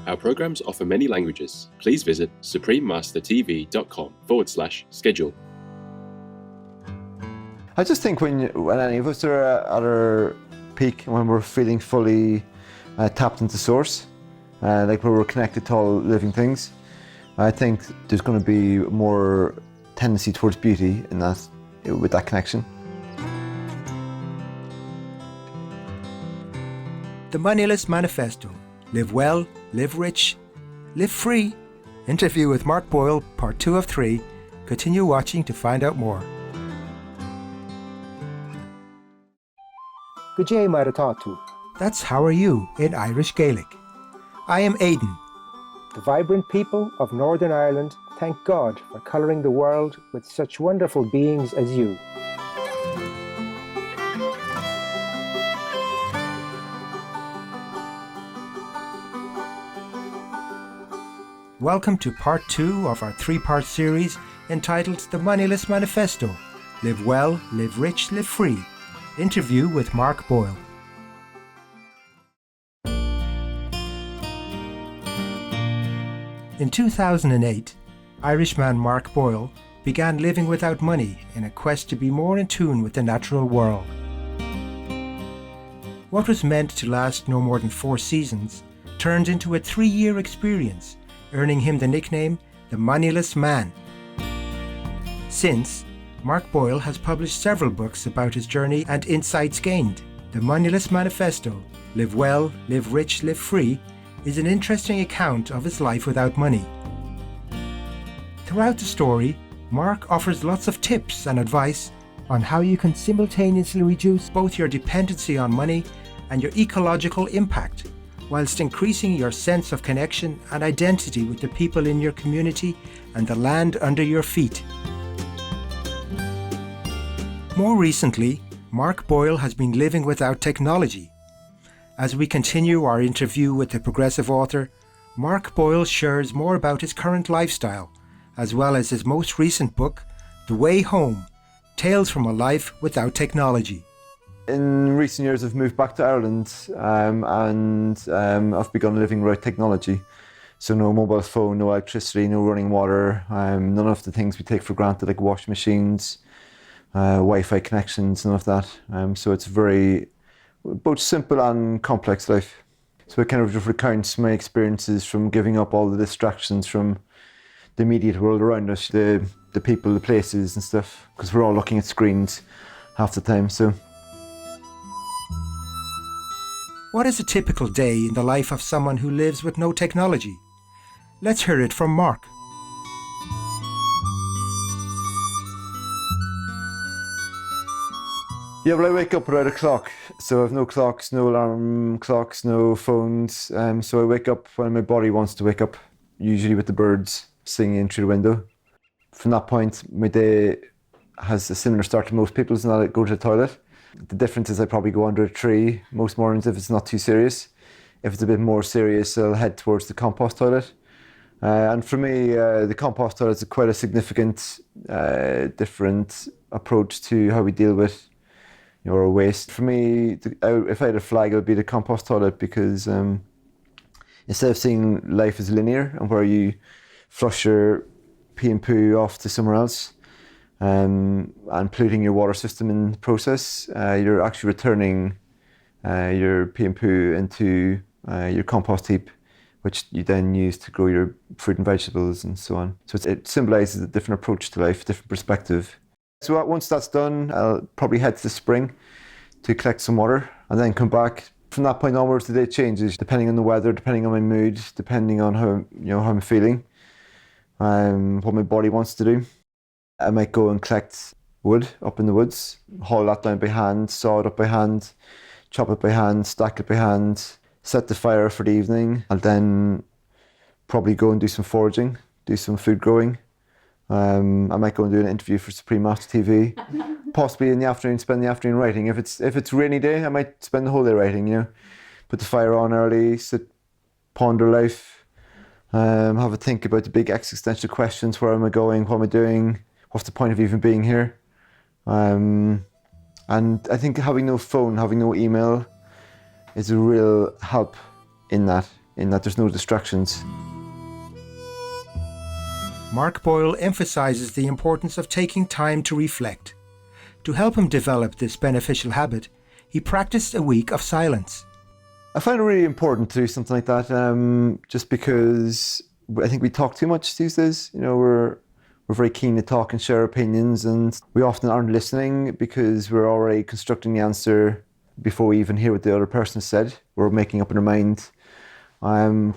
Our programs offer many languages. Please visit suprememastertv.com/schedule. I just think when any of us are at our peak, when we're feeling fully tapped into source, like where we're connected to all living things, I think there's going to be more tendency towards beauty in that, with that connection. The Moneyless Manifesto. Live well, live rich, live free. Interview with Mark Boyle, part 2 of 3. Continue watching to find out more. Good day, Maratatu. That's how are you in Irish Gaelic. I am Aidan. The vibrant people of Northern Ireland thank God for colouring the world with such wonderful beings as you. Welcome to part 2 of our 3-part series entitled The Moneyless Manifesto. Live well, live rich, live free. Interview with Mark Boyle. In 2008, Irishman Mark Boyle began living without money in a quest to be more in tune with the natural world. What was meant to last no more than 4 seasons turned into a 3-year experience, earning him the nickname the Moneyless Man. Since, Mark Boyle has published several books about his journey and insights gained. The Moneyless Manifesto, Live Well, Live Rich, Live Free, is an interesting account of his life without money. Throughout the story, Mark offers lots of tips and advice on how you can simultaneously reduce both your dependency on money and your ecological impact, whilst increasing your sense of connection and identity with the people in your community and the land under your feet. More recently, Mark Boyle has been living without technology. As we continue our interview with the progressive author, Mark Boyle shares more about his current lifestyle, as well as his most recent book, The Way Home, Tales from a Life Without Technology. In recent years I've moved back to Ireland and I've begun living without technology. So no mobile phone, no electricity, no running water, none of the things we take for granted like washing machines, Wi-Fi connections, none of that. So it's very both simple and complex life. So it kind of just recounts my experiences from giving up all the distractions from the immediate world around us, the people, the places and stuff, because we're all looking at screens half the time. So, what is a typical day in the life of someone who lives with no technology? Let's hear it from Mark. Yeah, well, I wake up without a clock, so I have no clocks, no alarm clocks, no phones. So I wake up when my body wants to wake up, usually with the birds singing through the window. From that point, my day has a similar start to most people's, and I go to the toilet. The difference is I probably go under a tree most mornings if it's not too serious. If it's a bit more serious, I'll head towards the compost toilet. And for me, the compost toilet is quite a significant, different approach to how we deal with your waste. For me, if I had a flag, it would be the compost toilet, because instead of seeing life as linear and where you flush your pee and poo off to somewhere else and polluting your water system in the process, you're actually returning your pee and poo into your compost heap, which you then use to grow your fruit and vegetables and so on. So it symbolises a different approach to life, a different perspective. So once that's done, I'll probably head to the spring to collect some water and then come back. From that point onwards, the day changes depending on the weather, depending on my mood, depending on how I'm feeling, what my body wants to do. I might go and collect wood up in the woods, haul that down by hand, saw it up by hand, chop it by hand, stack it by hand, set the fire for the evening. I'll then probably go and do some foraging, do some food growing. I might go and do an interview for Supreme Master TV. Possibly in the afternoon, spend the afternoon writing. If it's a rainy day, I might spend the whole day writing, Put the fire on early, sit, ponder life, have a think about the big existential questions. Where am I going? What am I doing? What's the point of even being here? And I think having no phone, having no email is a real help in that. in that there's no distractions. Mark Boyle emphasises the importance of taking time to reflect. To help him develop this beneficial habit, he practiced a week of silence. I find it really important to do something like that, just because I think we talk too much these days. You know, we're very keen to talk and share opinions, and we often aren't listening because we're already constructing the answer before we even hear what the other person said. We're making up in our mind,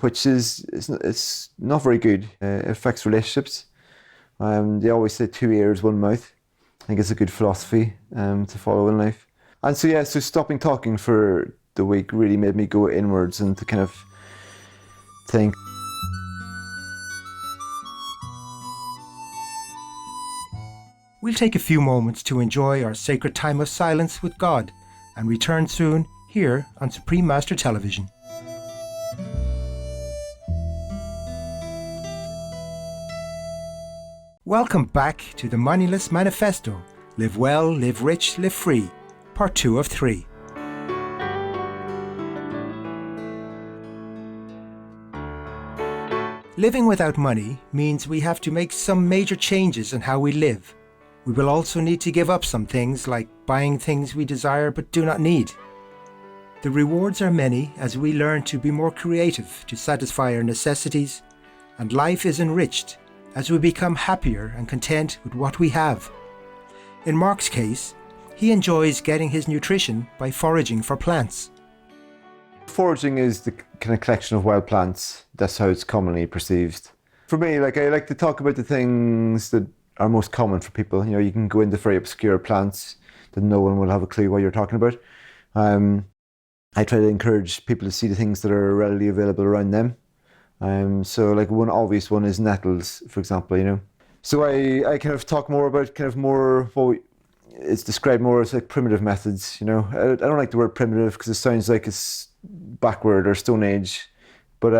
which is it's not very good. It affects relationships. They always say 2 ears, 1 mouth. I think it's a good philosophy to follow in life. And so so stopping talking for the week really made me go inwards and to kind of think. We'll take a few moments to enjoy our sacred time of silence with God and return soon here on Supreme Master Television. Welcome back to the Moneyless Manifesto, Live Well, Live Rich, Live Free, Part 2 of 3. Living without money means we have to make some major changes in how we live. We will also need to give up some things like buying things we desire but do not need. The rewards are many as we learn to be more creative to satisfy our necessities, and life is enriched as we become happier and content with what we have. In Mark's case, he enjoys getting his nutrition by foraging for plants. Foraging is the kind of collection of wild plants. That's how it's commonly perceived. For me, I like to talk about the things that are most common for people. You know, you can go into very obscure plants that no one will have a clue what you're talking about. I try to encourage people to see the things that are readily available around them. So one obvious one is nettles, for example, you know. So I kind of talk more about it's described more as like primitive methods, you know. I don't like the word primitive because it sounds like it's backward or Stone Age, but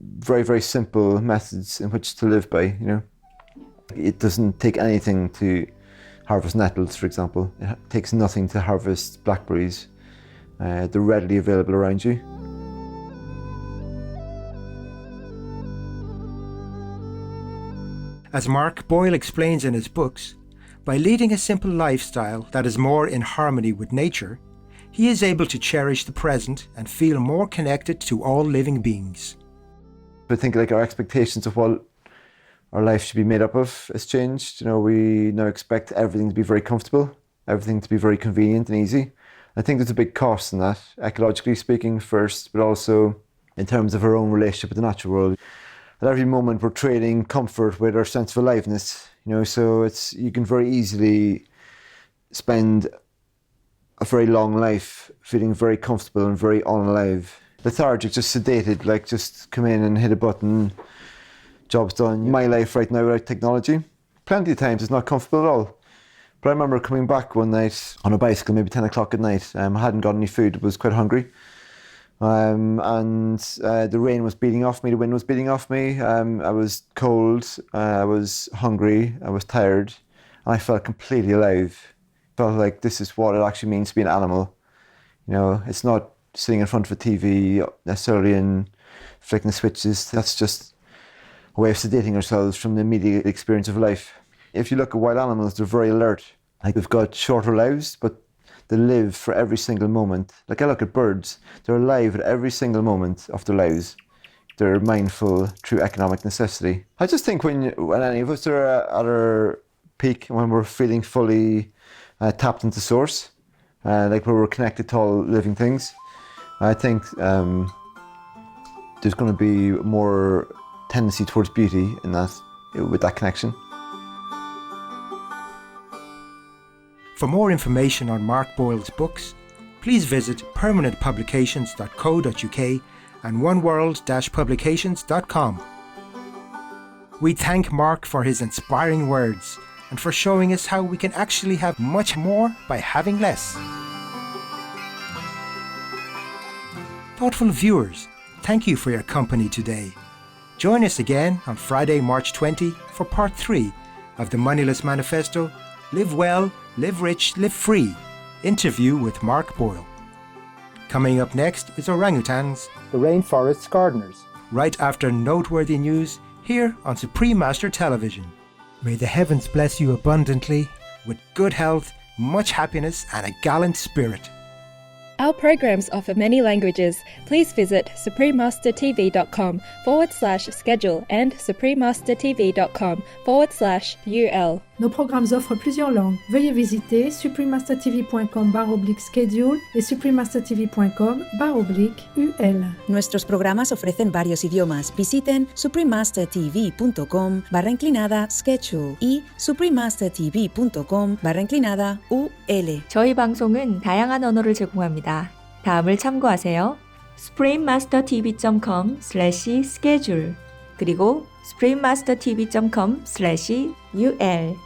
very, very simple methods in which to live by, you know. It doesn't take anything to harvest nettles, for example. It takes nothing to harvest blackberries. They're readily available around you. As Mark Boyle explains in his books, by leading a simple lifestyle that is more in harmony with nature, he is able to cherish the present and feel more connected to all living beings. I think our expectations of what our life should be made up of has changed. You know, we now expect everything to be very comfortable, everything to be very convenient and easy. I think there's a big cost in that, ecologically speaking first, but also in terms of our own relationship with the natural world. At every moment we're trading comfort with our sense of aliveness, you know, so you can very easily spend a very long life feeling very comfortable and very unalive. Lethargic, just sedated, just come in and hit a button, job's done. My life right now without technology, plenty of times it's not comfortable at all. But I remember coming back one night on a bicycle, maybe 10 o'clock at night. I hadn't got any food, was quite hungry. The rain was beating off me, the wind was beating off me. I was cold, I was hungry, I was tired, and I felt completely alive. Felt like this is what it actually means to be an animal. You know, it's not sitting in front of a TV necessarily and flicking the switches. That's just a way of sedating ourselves from the immediate experience of life. If you look at wild animals, they're very alert. They've got shorter lives, but they live for every single moment. I look at birds, they're alive at every single moment of their lives. They're mindful through economic necessity. I just think when any of us are at our peak, when we're feeling fully tapped into source, where we're connected to all living things, I think there's going to be more tendency towards beauty in that, with that connection. For more information on Mark Boyle's books, please visit permanentpublications.co.uk and oneworld-publications.com. We thank Mark for his inspiring words and for showing us how we can actually have much more by having less. Thoughtful viewers, thank you for your company today. Join us again on Friday, March 20 for Part 3 of the Moneyless Manifesto, Live Well, Live Rich, Live Free, interview with Mark Boyle. Coming up next is orangutans, The Rainforest's Gardeners. right after noteworthy news here on Supreme Master Television. May the heavens bless you abundantly with good health, much happiness and a gallant spirit. Our programs offer many languages. Please visit suprememastertv.com/schedule and suprememastertv.com/UL. Nos programmes offrent plusieurs langues. Veuillez visiter suprememastertv.com/schedule et suprememastertv.com/UL. Nuestros programas ofrecen varios idiomas. Visiten suprememastertv.com/schedule y suprememastertv.com/UL. 저희 방송은 다양한 언어를 제공합니다. 다음을 참고하세요. suprememastertv.com/schedule 그리고 suprememastertv.com/UL